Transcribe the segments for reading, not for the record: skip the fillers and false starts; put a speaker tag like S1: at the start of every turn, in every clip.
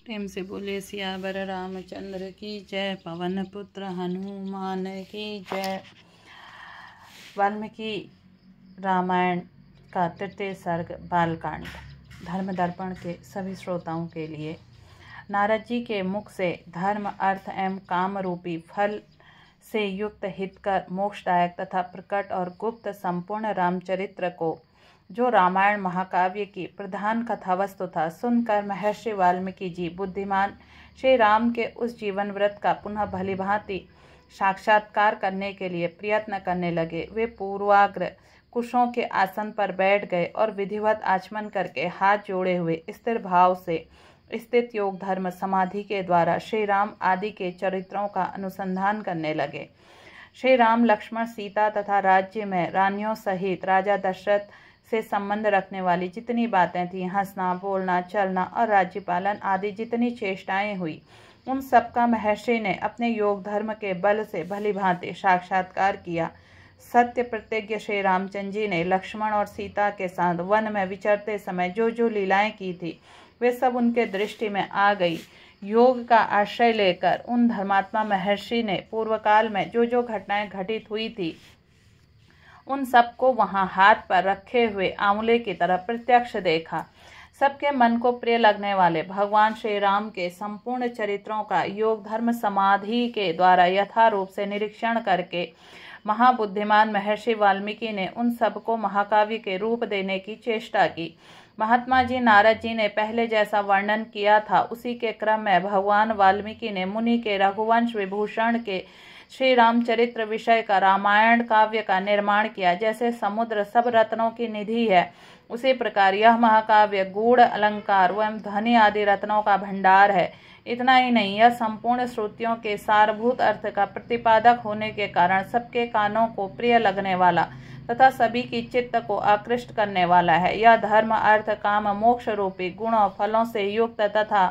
S1: प्रेम से बोले सियावर रामचंद्र की जय, पवन पुत्र हनुमान की जय। वाल्मीकि रामायण का तृतीय सर्ग बालकांड। धर्म दर्पण के सभी श्रोताओं के लिए नारद जी के मुख से धर्म अर्थ एवं काम रूपी फल से युक्त हितकर मोक्षदायक तथा प्रकट और गुप्त संपूर्ण रामचरित्र को, जो रामायण महाकाव्य की प्रधान कथा वस्तु था, सुनकर महर्षि वाल्मीकि जी बुद्धिमान श्री राम के उस जीवन व्रत का पुनः भलीभांति साक्षात्कार करने के लिए प्रयत्न करने लगे। वे पूर्वाग्र कुशों के आसन पर बैठ गए और विधिवत आचमन करके हाथ जोड़े हुए स्थिर भाव से स्थित योग धर्म समाधि के द्वारा श्री राम आदि के चरित्रों का अनुसंधान करने लगे। श्री राम, लक्ष्मण, सीता तथा राज्य में रानियों सहित राजा दशरथ से संबंध रखने वाली जितनी बातें थीं, हंसना, बोलना, चलना और राज्य पालन आदि जितनी चेष्टाएं हुई, उन सबका महर्षि ने अपने योग धर्म के बल से भलीभांति साक्षात्कार किया। सत्य प्रतिज्ञ श्री रामचंद्र जी ने लक्ष्मण और सीता के साथ वन में विचरते समय जो जो लीलाएं की थी, वे सब उनके दृष्टि में आ गई। योग का आश्रय लेकर उन धर्मात्मा महर्षि ने पूर्व काल में जो जो घटनाएं घटित हुई थी, उन सबको वहां हाथ पर रखे हुए आंवले की तरह प्रत्यक्ष देखा। सबके मन को प्रिय लगने वाले भगवान श्री राम के संपूर्ण चरित्रों का योग धर्म समाधि के द्वारा यथारूप से निरीक्षण करके महाबुद्धिमान महर्षि वाल्मीकि ने उन सबको महाकाव्य के रूप देने की चेष्टा की। महात्मा जी नारद जी ने पहले जैसा वर्णन किया था, उसी के क्रम में भगवान वाल्मीकि ने मुनि के रघुवंश विभूषण के श्री रामचरित्र विषय का रामायण काव्य का निर्माण किया। जैसे समुद्र सब रत्नों की निधि है, उसी प्रकार यह महाकाव्य गूढ़ अलंकार एवं ध्वनि आदि रत्नों का भंडार है। इतना ही नहीं, यह संपूर्ण श्रुतियों के सारभूत अर्थ का प्रतिपादक होने के कारण सबके कानों को प्रिय लगने वाला तथा सभी की चित्त को आकृष्ट करने वाला है। यह धर्म अर्थ काम मोक्ष रूपी गुणों फलों से युक्त तथा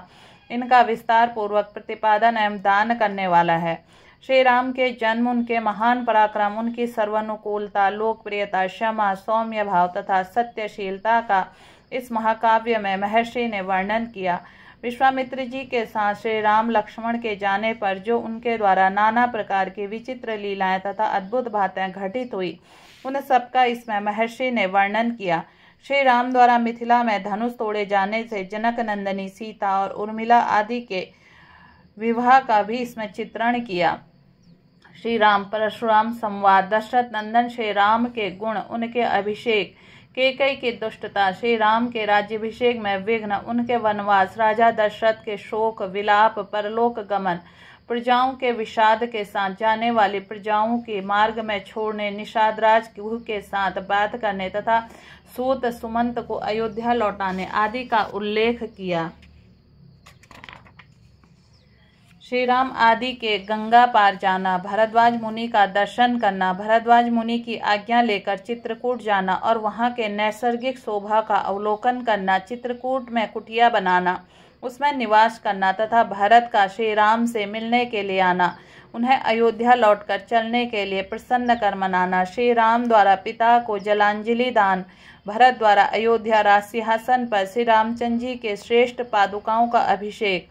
S1: इनका विस्तार पूर्वक प्रतिपादन एवं दान करने वाला है। श्री राम के जन्म, उनके महान पराक्रम, उनकी सर्वानुकूलता, लोकप्रियता, क्षमा, सौम्य भाव तथा सत्यशीलता का इस महाकाव्य में महर्षि ने वर्णन किया। विश्वामित्र जी के साथ श्री राम लक्ष्मण के जाने पर जो उनके द्वारा नाना प्रकार की विचित्र लीलाएं तथा अद्भुत बातें घटित हुई, उन सबका इसमें महर्षि ने वर्णन किया। श्री राम द्वारा मिथिला में धनुष तोड़े जाने से जनक नंदिनी सीता और उर्मिला आदि के विवाह का भी इसमें चित्रण किया। श्री राम परशुराम संवाद, दशरथ नंदन श्री राम के गुण, उनके अभिषेक, कैकेयी की दुष्टता, श्री राम के राज्याभिषेक में विघ्न, उनके वनवास, राजा दशरथ के शोक विलाप, परलोक गमन, प्रजाओं के विषाद के साथ जाने वाली प्रजाओं के मार्ग में छोड़ने, निषादराज के साथ बात करने तथा सूत सुमंत को अयोध्या लौटाने आदि का उल्लेख किया। श्री राम आदि के गंगा पार जाना, भरद्वाज मुनि का दर्शन करना, भरद्वाज मुनि की आज्ञा लेकर चित्रकूट जाना और वहां के नैसर्गिक शोभा का अवलोकन करना, चित्रकूट में कुटिया बनाना, उसमें निवास करना तथा भरत का श्री राम से मिलने के लिए आना, उन्हें अयोध्या लौटकर चलने के लिए प्रसन्न कर मनाना, श्री राम द्वारा पिता को जलांजलि दान, भरत द्वारा अयोध्या राज सिंहासन पर श्री रामचंद्र जी के श्रेष्ठ पादुकाओं का अभिषेक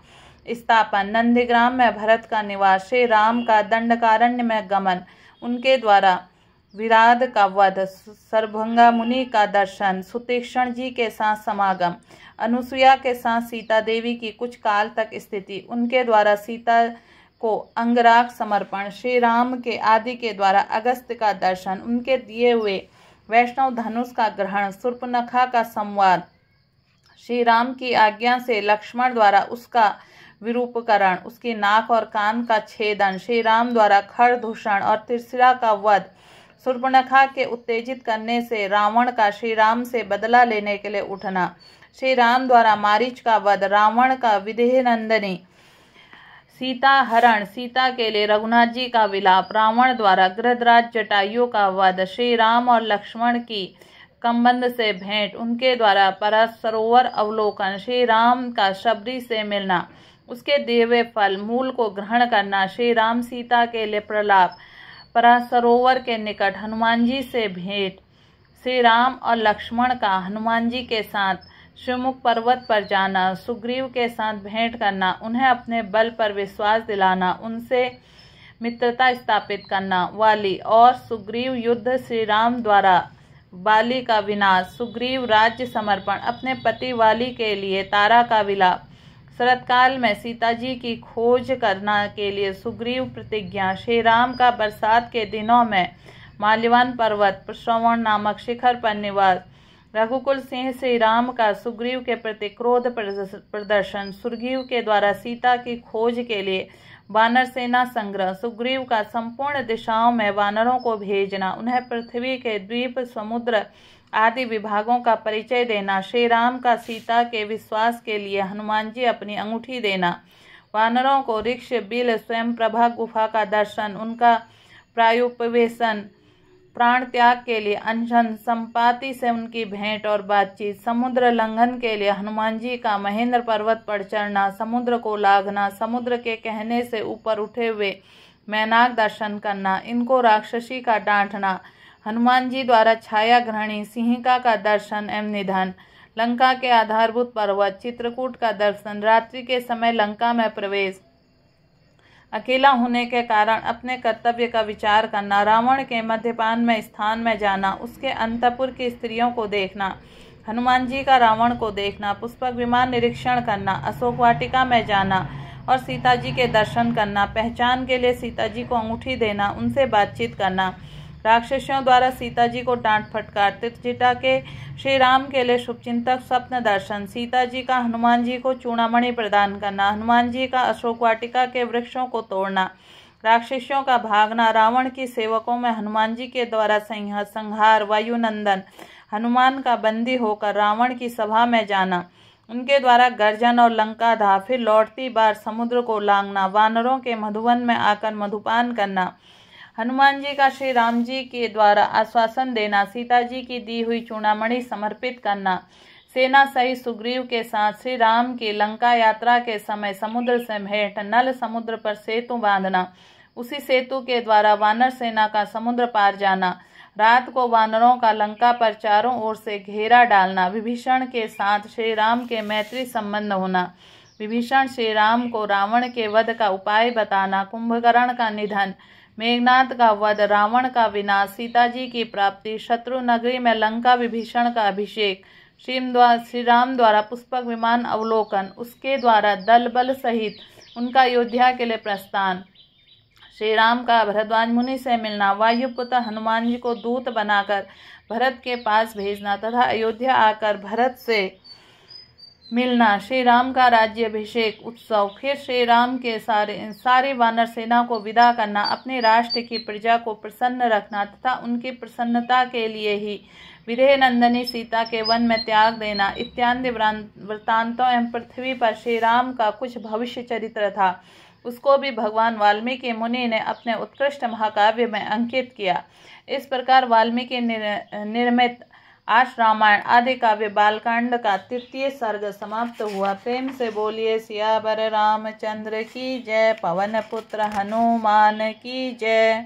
S1: स्थापन, नंदीग्राम में भरत का निवास, श्री राम का दंडकारण्य में गमन, उनके द्वारा विराट का वध, सर्वभंगा मुनि का दर्शन, सुतीक्ष्ण जी के साथ समागम, अनुसुईया के साथ सीता देवी की कुछ काल तक स्थिति, उनके द्वारा सीता को अंगराग समर्पण, श्री राम के आदि के द्वारा अगस्त्य का दर्शन, उनके दिए हुए वैष्णव धनुष का ग्रहण, शूर्पणखा का संवाद, श्री राम की आज्ञा से लक्ष्मण द्वारा उसका विरूपकरण, उसकी नाक और कान का छेदन, श्री राम द्वारा खरदूषण और त्रिशिरा का वध, शूर्पणखा के उत्तेजित करने से रावण का श्री राम से बदला लेने के लिए उठना, श्री राम द्वारा मारीच का वध, रावण का विदेह नंदिनी सीता हरण, सीता के लिए रघुनाथ जी का विलाप, रावण द्वारा गृहराज जटायु का वध, श्री राम और लक्ष्मण की कम्बंद से भेंट, उनके द्वारा परसरोवर अवलोकन, श्री राम का शबरी से मिलना, उसके दिए हुए फल मूल को ग्रहण करना, श्री राम सीता के लिए प्रलाप, परसरोवर के निकट हनुमान जी से भेंट, श्री राम और लक्ष्मण का हनुमान जी के साथ शिवमुख पर्वत पर जाना, सुग्रीव के साथ भेंट करना, उन्हें अपने बल पर विश्वास दिलाना, उनसे मित्रता स्थापित करना। वाली और सुग्रीव युद्ध, श्री राम द्वारा वाली का विनाश, सुग्रीव राज्य समर्पण, अपने पति वाली के लिए तारा का विलाप, शरतकाल में सीता जी की खोज करना के लिए सुग्रीव प्रतिज्ञा, श्री राम का बरसात के दिनों में माल्यवान पर्वत श्रवण नामक शिखर पर निवास, रघुकुल सिंह श्री राम का सुग्रीव के प्रति क्रोध प्रदर्शन, सुग्रीव के द्वारा सीता की खोज के लिए वानर सेना संग्रह, सुग्रीव का संपूर्ण दिशाओं में वानरों को भेजना, उन्हें पृथ्वी के द्वीप समुद्र आदि विभागों का परिचय देना, श्री राम का सीता के विश्वास के लिए हनुमान जी अपनी अंगूठी देना, वानरों को ऋक्ष बिल स्वयं प्रभा गुफा का दर्शन, उनका प्रायोपवेशन, प्राण त्याग के लिए अनशन, संपाति से उनकी भेंट और बातचीत, समुद्र लंघन के लिए हनुमान जी का महेंद्र पर्वत पर चढ़ना, समुद्र को लाघना, समुद्र के कहने से ऊपर उठे हुए मैनाक दर्शन करना, इनको राक्षसी का डांटना, हनुमान जी द्वारा छाया ग्रहणी सिंहिका का दर्शन एवं निधन, लंका के आधारभूत पर्वत चित्रकूट का दर्शन, रात्रि के समय लंका में प्रवेश, अकेला होने के कारण अपने कर्तव्य का विचार करना, रावण के मद्यपान में स्थान में जाना, उसके अंतपुर की स्त्रियों को देखना, हनुमान जी का रावण को देखना, पुष्पक विमान निरीक्षण करना, अशोक वाटिका में जाना और सीता जी के दर्शन करना, पहचान के लिए सीता जी को अंगूठी देना, उनसे बातचीत करना, राक्षसों द्वारा सीता जी को डांट फटकार, तीर्थजिटा के श्री राम के लिए शुभचिंतक स्वप्न दर्शन, सीता जी का हनुमान जी को चूड़ामणि प्रदान करना, हनुमान जी का अशोक वाटिका के वृक्षों को तोड़ना, राक्षसों का भागना, रावण की सेवकों में हनुमान जी के द्वारा संहार, वायुनंदन हनुमान का बंदी होकर रावण की सभा में जाना, उनके द्वारा गर्जन और लंका धा, फिर लौटती बार समुद्र को लांघना, वानरों के मधुवन में आकर मधुपान करना, हनुमान जी का श्री राम जी के द्वारा आश्वासन देना, सीता जी की दी हुई चूड़ामणि समर्पित करना, सेना सहित सुग्रीव के साथ श्री राम की लंका यात्रा के समय समुद्र से भेंट, नल समुद्र पर सेतु बांधना, उसी सेतु के द्वारा वानर सेना का समुद्र पार जाना, रात को वानरों का लंका पर चारों ओर से घेरा डालना, विभीषण के साथ श्री राम के मैत्री संबंध होना, विभीषण श्री राम को रावण के वध का उपाय बताना, कुंभकर्ण का निधन, मेघनाथ का वध, रावण का विनाश, सीता जी की प्राप्ति, शत्रु नगरी में लंका विभीषण का अभिषेक, श्री राम द्वारा पुष्पक विमान अवलोकन, उसके द्वारा दल बल सहित उनका अयोध्या के लिए प्रस्थान, श्री राम का भरद्वाज मुनि से मिलना, वायुपुत्र हनुमान जी को दूत बनाकर भरत के पास भेजना तथा अयोध्या आकर भरत से मिलना, श्री राम का राज्याभिषेक उत्सव, फिर श्री राम के सारी वानर सेना को विदा करना, अपने राष्ट्र की प्रजा को प्रसन्न रखना तथा उनकी प्रसन्नता के लिए ही विदेह नंदनी सीता के वन में त्याग देना इत्यादि वृत्तांतों एवं पृथ्वी पर श्री राम का कुछ भविष्य चरित्र था, उसको भी भगवान वाल्मीकि मुनि ने अपने उत्कृष्ट महाकाव्य में अंकित किया। इस प्रकार वाल्मीकि निर्मित आज रामायण आदि काव्य बालकांड का 3य सर्ग समाप्त हुआ। प्रेम से बोलिए सियावर रामचंद्र की जय, पवन पुत्र हनुमान की जय।